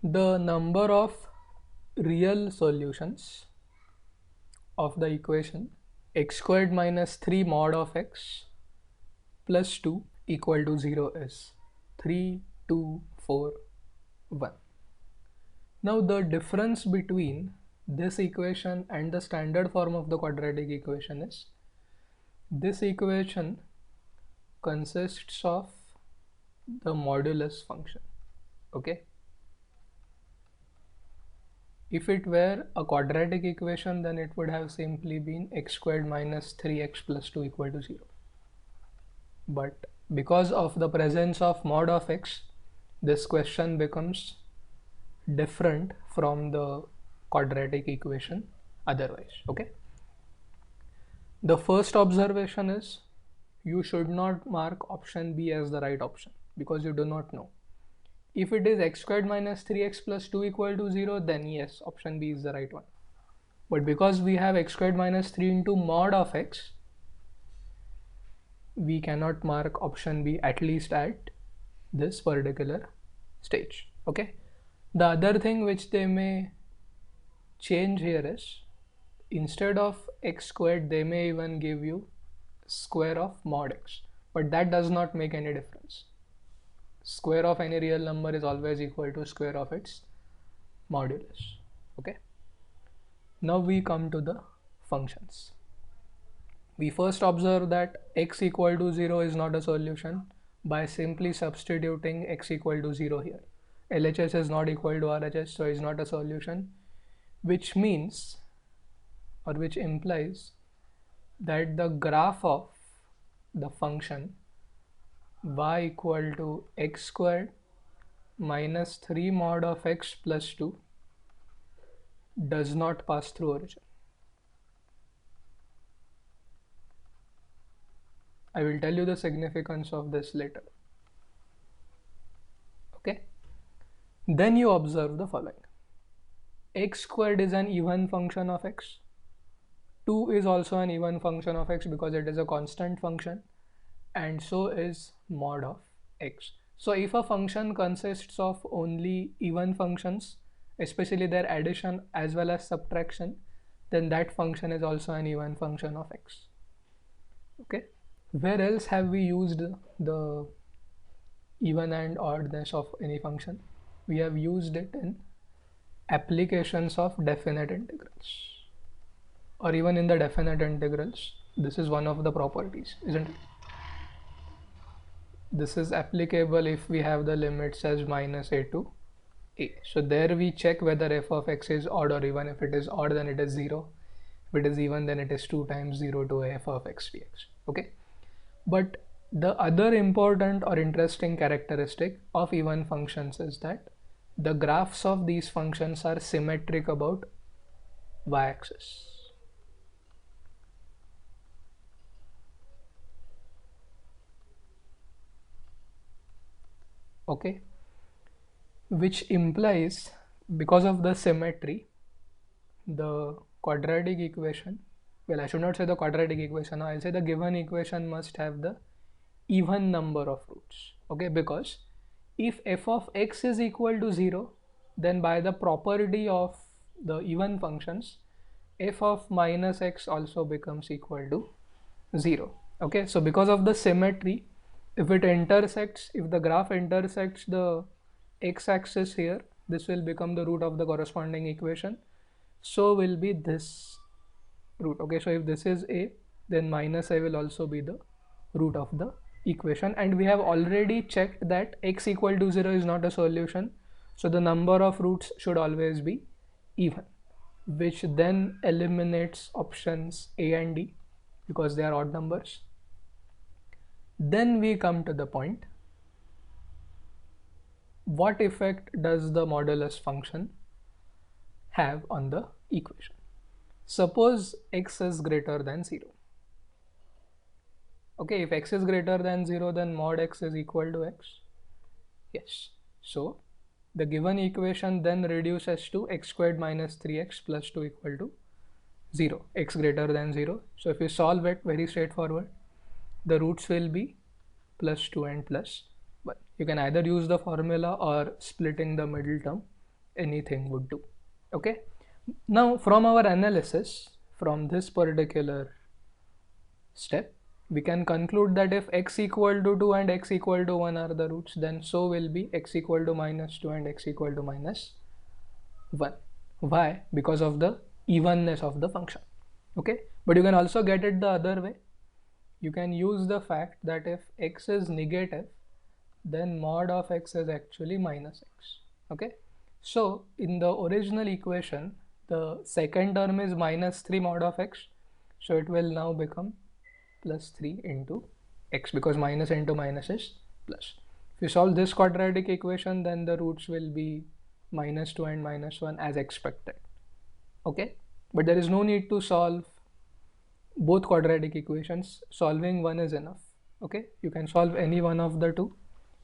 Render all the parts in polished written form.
The number of real solutions of the equation x squared minus 3 mod of x plus 2 equal to 0 is 3, 2, 4, 1. Now the difference between this equation and the standard form of the quadratic equation is this equation consists of the modulus function. Okay, if it were a quadratic equation, then it would have simply been x squared minus 3x plus 2 equal to 0. But because of the presence of mod of x, this question becomes different from the quadratic equation otherwise. Okay, the first observation is you should not mark option B as the right option because you do not know. If it is x squared minus 3x plus 2 equal to 0, then yes, option B is the right one. But because we have x squared minus 3 into mod of x, we cannot mark option B, at least at this particular stage. Okay, the other thing which they may change here is instead of x squared, they may even give you square of mod x, but that does not make any difference. Square of any real number is always equal to square of its modulus. Okay, now we come to the functions. We first observe that x equal to 0 is not a solution by simply substituting x equal to 0 here. LHS is not equal to RHS, so is not a solution, which means or which implies that the graph of the function y equal to x squared minus 3 mod of x plus 2 does not pass through origin. I will tell you the significance of this later. Okay, then you observe the following. X squared is an even function of x. 2 is also an even function of x because it is a constant function, and so is mod of x. So if a function consists of only even functions, especially their addition as well as subtraction, then that function is also an even function of x. Okay, where else have we used the even and oddness of any function? We have used it in applications of definite integrals, or even in the definite integrals. This is one of the properties, isn't it? This is applicable if we have the limits as minus a to a. So there we check whether f of x is odd or even. If it is odd, then it is 0. If it is even, then it is 2 times 0 to f of x dx. Okay, but the other important or interesting characteristic of even functions is that the graphs of these functions are symmetric about y-axis. Okay, which implies because of the symmetry, the quadratic equation, well, I should not say the quadratic equation, I'll say the given equation must have the even number of roots. Okay, because if f of x is equal to 0, then by the property of the even functions, f of minus x also becomes equal to 0. Okay, so because of the symmetry, if the graph intersects the x-axis here, this will become the root of the corresponding equation. So will be this root. Okay, so if this is a, then minus a will also be the root of the equation, and we have already checked that x equal to 0 is not a solution, so the number of roots should always be even, which then eliminates options a and d because they are odd numbers. Then we come to the point, what effect does the modulus function have on the equation? Suppose x is greater than 0. Okay, if x is greater than 0, then mod x is equal to x. Yes, so the given equation then reduces to x squared minus 3x plus 2 equal to 0, x greater than 0. So if you solve it, very straightforward, the roots will be plus 2 and plus 1. You can either use the formula or splitting the middle term, anything would do. Okay, now from our analysis, from this particular step, we can conclude that if x equal to 2 and x equal to 1 are the roots, then so will be x equal to minus 2 and x equal to minus 1. Why? Because of the evenness of the function. Okay, but you can also get it the other way. You can use the fact that if x is negative, then mod of x is actually minus x. Okay, so in the original equation, the second term is minus 3 mod of x, so it will now become plus 3 into x, because minus into minus is plus. If you solve this quadratic equation, then the roots will be minus 2 and minus 1 as expected. Okay, but there is no need to solve both quadratic equations. Solving one is enough. Okay, you can solve any one of the two,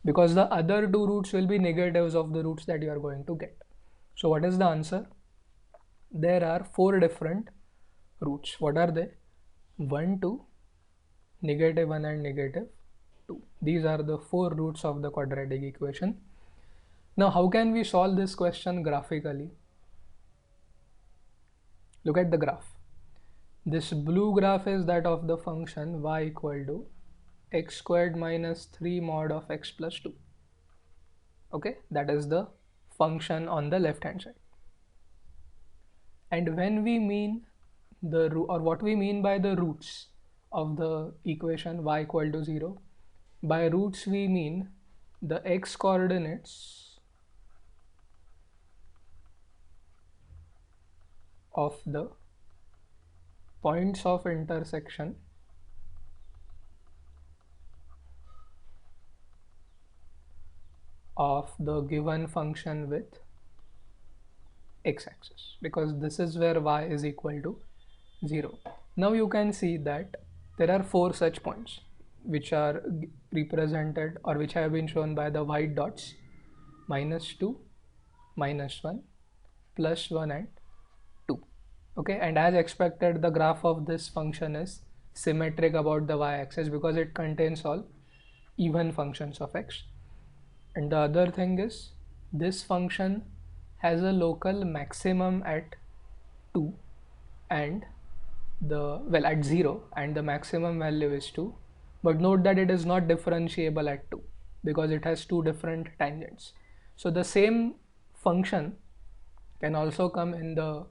because the other two roots will be negatives of the roots that you are going to get. So what is the answer? There are 4 different roots. What are they? 1, 2, negative 1 and negative 2. These are the 4 roots of the quadratic equation. Now how can we solve this question graphically? Look at the graph. This blue graph is that of the function y equal to x squared minus 3 mod of x plus 2. Okay, that is the function on the left hand side. And when we mean the root, or what we mean by the roots of the equation y equal to 0, by roots we mean the x coordinates of the points of intersection of the given function with x-axis, because this is where y is equal to 0. Now you can see that there are 4 such points which are represented, or which have been shown by the white dots: minus 2, minus 1, plus 1 and 2. Okay, and as expected, the graph of this function is symmetric about the y-axis because it contains all even functions of x. And the other thing is, this function has a local maximum at 2 and at 0, and the maximum value is 2. But note that it is not differentiable at 2 because it has 2 different tangents. So the same function can also come in the,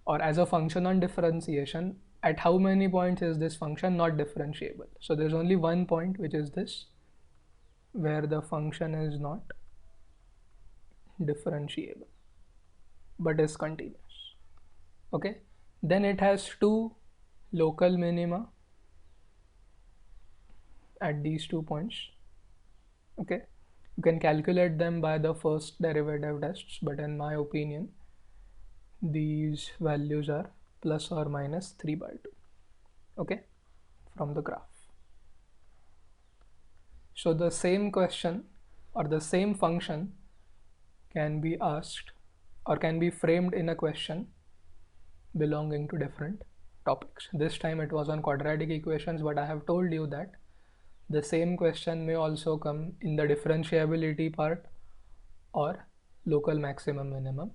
or as a function on differentiation, at how many points is this function not differentiable. So there's only one point, which is this, where the function is not differentiable but is continuous. Okay, then it has 2 local minima at these 2 points. Okay, you can calculate them by the first derivative tests, but in my opinion these values are plus or minus 3 by 2. Okay, from the graph. So the same question or the same function can be asked or can be framed in a question belonging to different topics. This time it was on quadratic equations, but I have told you that the same question may also come in the differentiability part or local maximum minimum